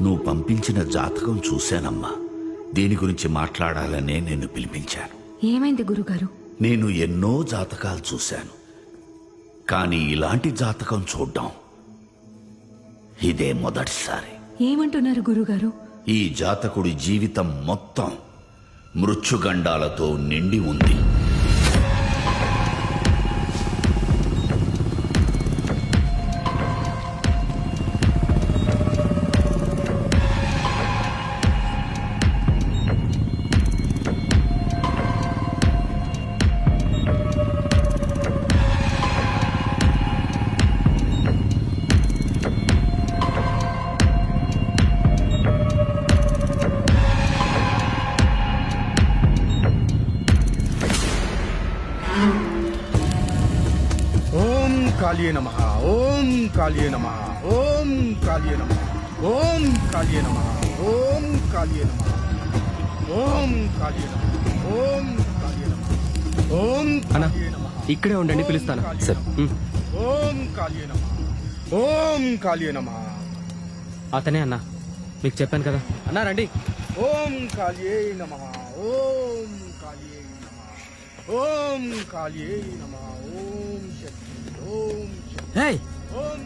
నువ్వు పంపించిన జాతకం చూశానమ్మా. దీని గురించి మాట్లాడాలనే నిన్ను పిలిపించాను. ఏమైంది గురుగారు? నేను ఎన్నో జాతకాలు చూశాను, కానీ ఇలాంటి జాతకం చూడ్డం ఇదే మొదటిసారి. ఏమంటున్నారు గురుగారు? ఈ జాతకుడి జీవితం మొత్తం మృత్యుగండాలతో నిండి ఉంది. ఓం కాళియే నమః. ఓం కాళియే నమః. ఓం కాళియే నమః. ఓం కాళియే నమః. ఓం కాళియే నమః. ఓం కాళియే నమః. ఓం కాళియే నమః. ఓం అన్నా కాళియే నమః. ఇక్కడే ఉండండి, పిలుస్తాను. సార్. ఓం కాళియే నమః. ఓం కాళియే నమః. అతనే అన్నా, మీకు చెప్పాను కదా. అన్నా రండి. ఓం కాళియే నమః. ఓం కాళియే నమః. ఓం కాళియే నమః. ఓం శక్తి. ఓం శక్తి. హే ఓం